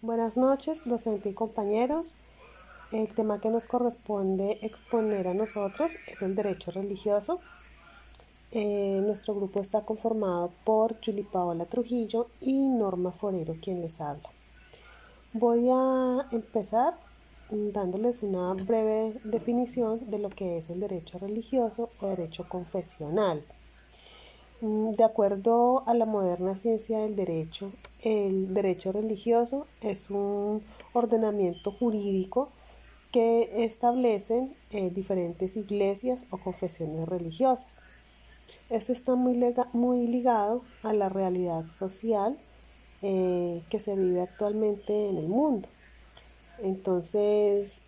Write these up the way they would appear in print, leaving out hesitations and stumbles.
Buenas noches, docente y compañeros. El tema que nos corresponde exponer a nosotros es el derecho religioso. Nuestro grupo está conformado por Julie Paola Trujillo y Norma Forero, quien les habla. Voy a empezar dándoles una breve definición de lo que es el derecho religioso o derecho confesional. De acuerdo a la moderna ciencia del derecho, el derecho religioso es un ordenamiento jurídico que establecen diferentes iglesias o confesiones religiosas. Esto está muy ligado a la realidad social que se vive actualmente en el mundo. Entonces,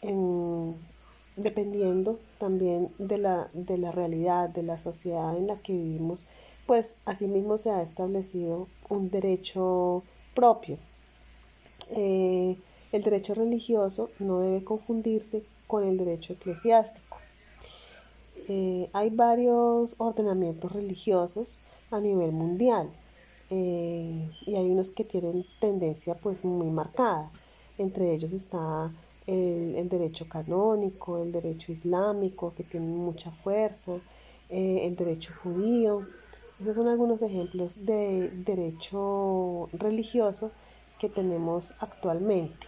dependiendo también de la realidad, de la sociedad en la que vivimos, pues asimismo se ha establecido un derecho propio. El derecho religioso no debe confundirse con el derecho eclesiástico. Hay varios ordenamientos religiosos a nivel mundial y hay unos que tienen tendencia pues muy marcada. Entre ellos está el derecho canónico, el derecho islámico, que tienen mucha fuerza, el derecho judío. Esos son algunos ejemplos de derecho religioso que tenemos actualmente.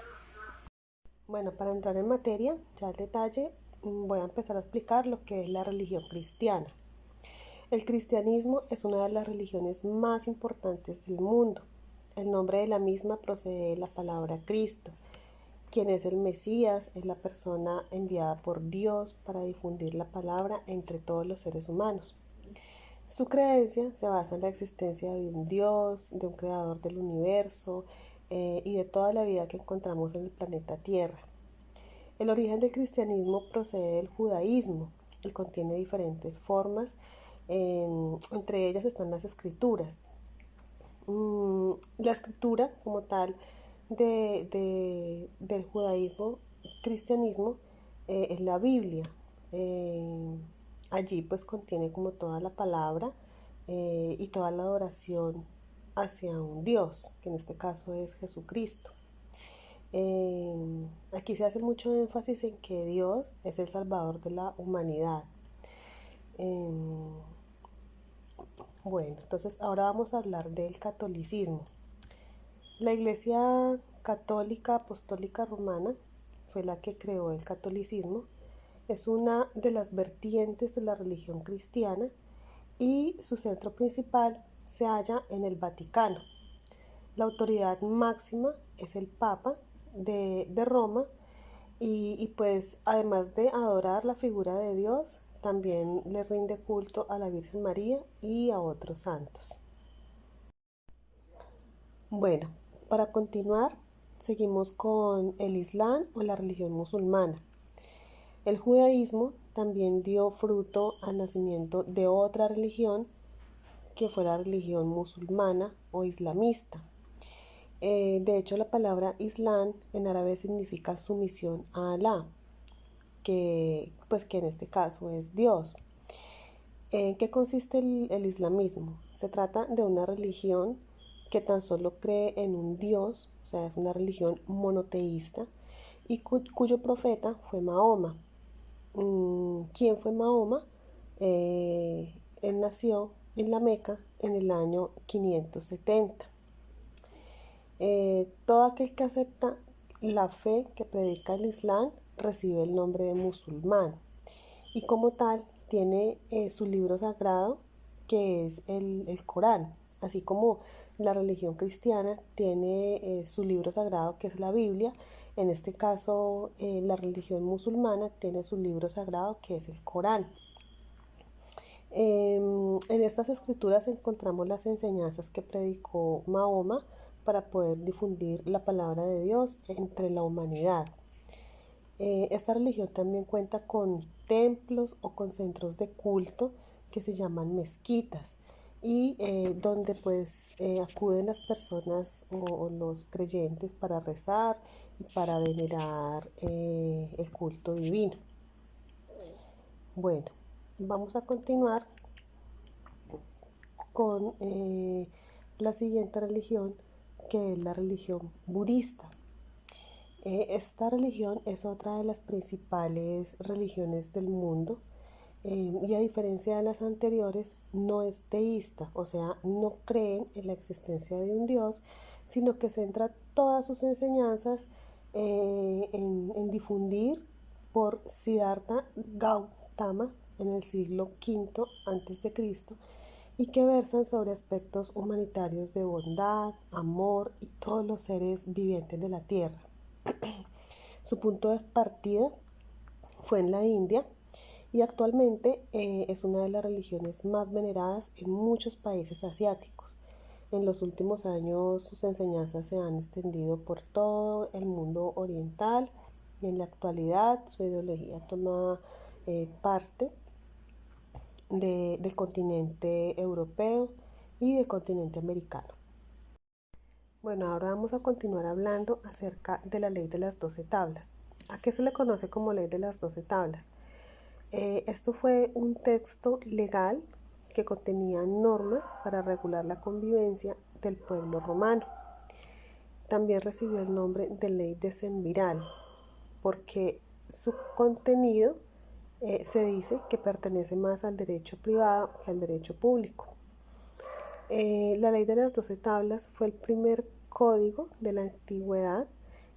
Bueno, para entrar en materia, ya al detalle, voy a empezar a explicar lo que es la religión cristiana. El cristianismo es una de las religiones más importantes del mundo. El nombre de la misma procede de la palabra Cristo, quien es el Mesías, es la persona enviada por Dios para difundir la palabra entre todos los seres humanos. Su creencia se basa en la existencia de un Dios, de un creador del universo y de toda la vida que encontramos en el planeta Tierra. El origen del cristianismo procede del judaísmo y contiene diferentes formas, entre ellas están las escrituras. La escritura como tal del judaísmo, cristianismo, es la Biblia. Eh, Allí pues contiene como toda la palabra y toda la adoración hacia un Dios, que en este caso es Jesucristo. Aquí se hace mucho énfasis en que Dios es el salvador de la humanidad. Eh, bueno, entonces ahora vamos a hablar del catolicismo. La Iglesia Católica Apostólica Romana fue la que creó el catolicismo. Es una de las vertientes de la religión cristiana y su centro principal se halla en el Vaticano. La autoridad máxima es el Papa de Roma y pues además de adorar la figura de Dios, también le rinde culto a la Virgen María y a otros santos. Bueno, para continuar, seguimos con el Islam o la religión musulmana. El judaísmo también dio fruto al nacimiento de otra religión que fue la religión musulmana o islamista. De hecho, la palabra Islam en árabe significa sumisión a Alá, que en este caso es Dios. ¿En qué consiste el islamismo? Se trata de una religión que tan solo cree en un Dios, o sea, es una religión monoteísta, y cuyo profeta fue Mahoma. ¿Quién fue Mahoma? Él nació en la Meca en el año 570. Todo aquel que acepta la fe que predica el Islam recibe el nombre de musulmán y como tal tiene su libro sagrado que es el Corán, así como la religión cristiana tiene su libro sagrado que es la Biblia. En este caso, la religión musulmana tiene su libro sagrado que es el Corán. En estas escrituras encontramos las enseñanzas que predicó Mahoma para poder difundir la palabra de Dios entre la humanidad. Esta religión también cuenta con templos o con centros de culto que se llaman mezquitas y donde pues acuden las personas o los creyentes para rezar y para venerar el culto divino. Bueno, vamos a continuar con la siguiente religión, que es la religión budista. Esta religión es otra de las principales religiones del mundo y a diferencia de las anteriores no es teísta, o sea, no creen en la existencia de un Dios, sino que centra todas sus enseñanzas en difundir por Siddhartha Gautama en el siglo V a.C. y que versan sobre aspectos humanitarios de bondad, amor y todos los seres vivientes de la tierra. Su punto de partida fue en la India y actualmente es una de las religiones más veneradas en muchos países asiáticos. En los últimos años sus enseñanzas se han extendido por todo el mundo oriental y en la actualidad su ideología toma parte del continente europeo y del continente americano. Bueno, ahora vamos a continuar hablando acerca de la ley de las 12 tablas. ¿A qué se le conoce como ley de las 12 tablas? Esto fue un texto legal que contenía normas para regular la convivencia del pueblo romano. También recibió el nombre de ley decemviral porque su contenido se dice que pertenece más al derecho privado que al derecho público. La ley de las 12 tablas fue el primer código de la antigüedad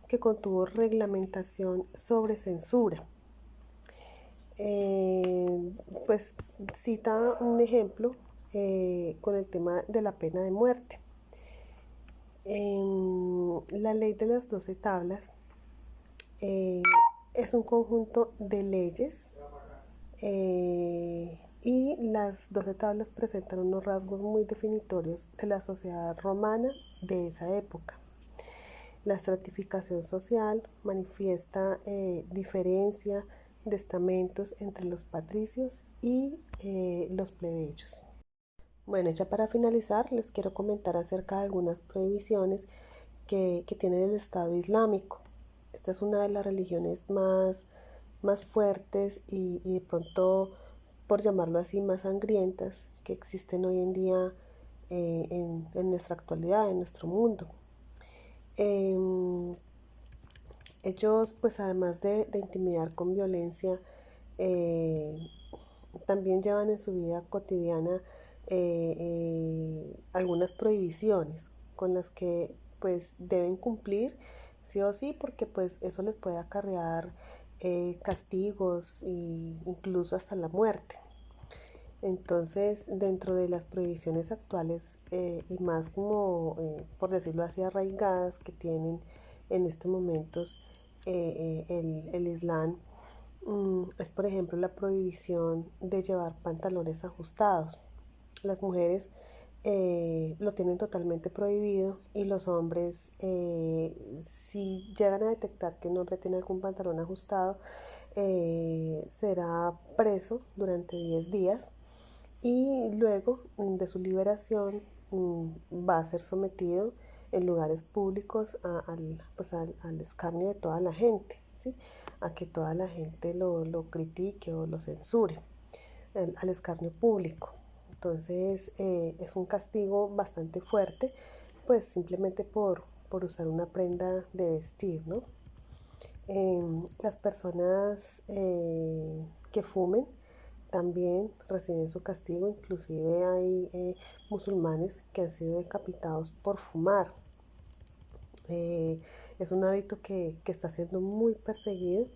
que contuvo reglamentación sobre censura. Pues cita un ejemplo con el tema de la pena de muerte. La ley de las 12 tablas eh, es un conjunto de leyes y las 12 tablas presentan unos rasgos muy definitorios de la sociedad romana de esa época. La estratificación social manifiesta diferencia de estamentos entre los patricios y los plebeyos. Bueno, ya para finalizar, les quiero comentar acerca de algunas prohibiciones que tiene el Estado Islámico. Esta es una de las religiones más fuertes y de pronto, por llamarlo así, más sangrientas que existen hoy en día en nuestra actualidad, en nuestro mundo. Eh, Ellos, pues además de intimidar con violencia, eh, también llevan en su vida cotidiana algunas prohibiciones con las que pues deben cumplir sí o sí porque pues eso les puede acarrear castigos e incluso hasta la muerte. Entonces, dentro de las prohibiciones actuales y más como, por decirlo así, arraigadas que tienen en estos momentos el Islam, es por ejemplo la prohibición de llevar pantalones ajustados. Las mujeres lo tienen totalmente prohibido y los hombres, si llegan a detectar que un hombre tiene algún pantalón ajustado, será preso durante 10 días y luego de su liberación va a ser sometido en lugares públicos pues al escarnio de toda la gente, ¿sí? A que toda la gente lo critique o lo censure, al escarnio público. Entonces es un castigo bastante fuerte, pues simplemente por usar una prenda de vestir, ¿no? Las personas que fumen también reciben su castigo, inclusive hay musulmanes que han sido decapitados por fumar. Eh, es un hábito que está siendo muy perseguido,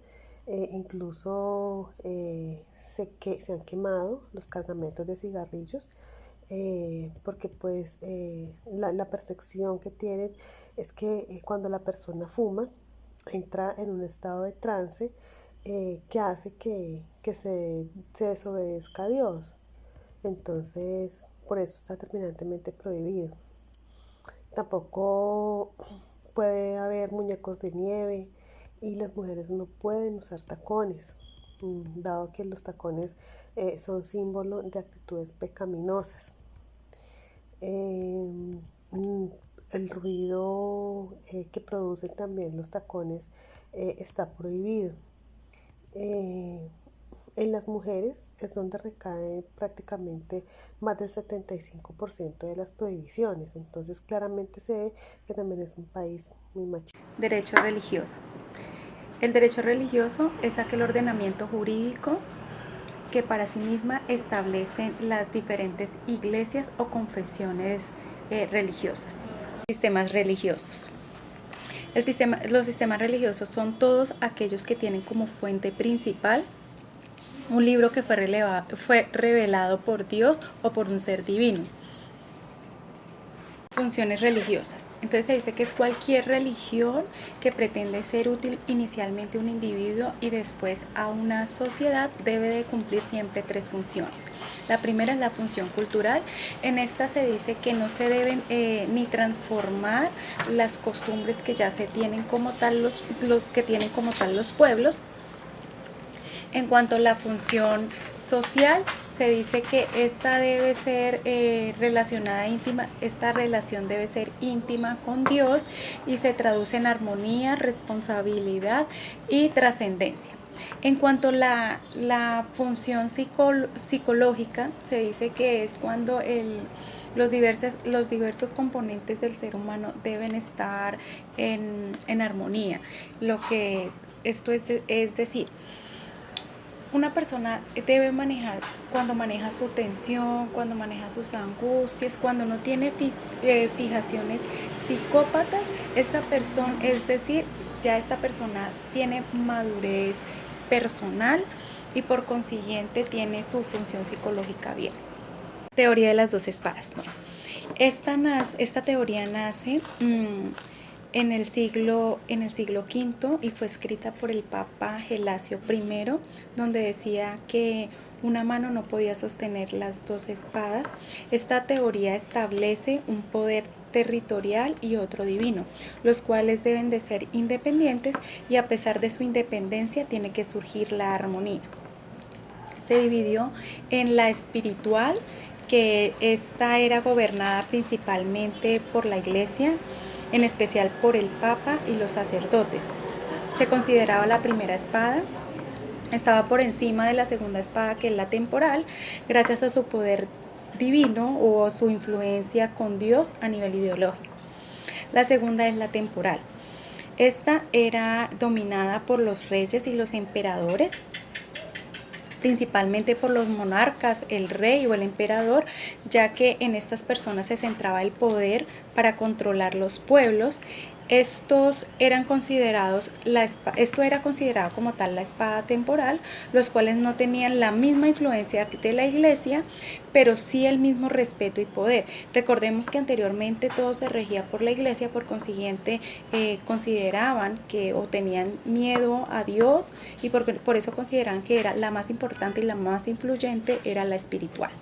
incluso se han quemado los cargamentos de cigarrillos porque pues la percepción que tienen es que cuando la persona fuma entra en un estado de trance que hace que se desobedezca a Dios. Entonces, por eso está terminantemente prohibido. Tampoco puede haber muñecos de nieve y las mujeres no pueden usar tacones, dado que los tacones son símbolo de actitudes pecaminosas. Eh, mm, el ruido que producen también los tacones está prohibido. Eh, En las mujeres es donde recae prácticamente más del 75% de las prohibiciones. Entonces claramente se ve que también es un país muy machista. Derecho religioso. El derecho religioso es aquel ordenamiento jurídico que para sí misma establecen las diferentes iglesias o confesiones religiosas. Sistemas religiosos. Los sistemas religiosos son todos aquellos que tienen como fuente principal un libro que fue revelado por Dios o por un ser divino. Funciones religiosas. Entonces se dice que es cualquier religión que pretende ser útil inicialmente a un individuo y después a una sociedad debe de cumplir siempre 3 funciones. La primera es la función cultural. En esta se dice que no se deben ni transformar las costumbres que ya se tienen como tal los pueblos. En cuanto a la función social, se dice que esta debe ser relacionada íntima, esta relación debe ser íntima con Dios y se traduce en armonía, responsabilidad y trascendencia. En cuanto a la función psicológica, se dice que es cuando los diversos componentes del ser humano deben estar en armonía. Lo que esto es decir, una persona debe manejar, cuando maneja su tensión, cuando maneja sus angustias, cuando no tiene fijaciones psicópatas, esta persona, es decir, ya esta persona tiene madurez personal y por consiguiente tiene su función psicológica bien. Teoría de las 2 espadas. Bueno, esta teoría nace en el siglo V y fue escrita por el Papa Gelasio I, donde decía que una mano no podía sostener las 2 espadas. Esta teoría establece un poder territorial y otro divino, los cuales deben de ser independientes y a pesar de su independencia tiene que surgir la armonía. Se dividió en la espiritual, que esta era gobernada principalmente por la Iglesia, en especial por el Papa y los sacerdotes. Se consideraba la primera espada, estaba por encima de la segunda espada, que es la temporal, gracias a su poder divino o su influencia con Dios a nivel ideológico. La segunda es la temporal. Esta era dominada por los reyes y los emperadores, principalmente por los monarcas, el rey o el emperador, ya que en estas personas se centraba el poder para controlar los pueblos. Esto era considerado como tal la espada temporal, los cuales no tenían la misma influencia de la Iglesia, pero sí el mismo respeto y poder. Recordemos que anteriormente todo se regía por la Iglesia, por consiguiente consideraban que o tenían miedo a Dios y por eso consideraban que era la más importante y la más influyente era la espiritual.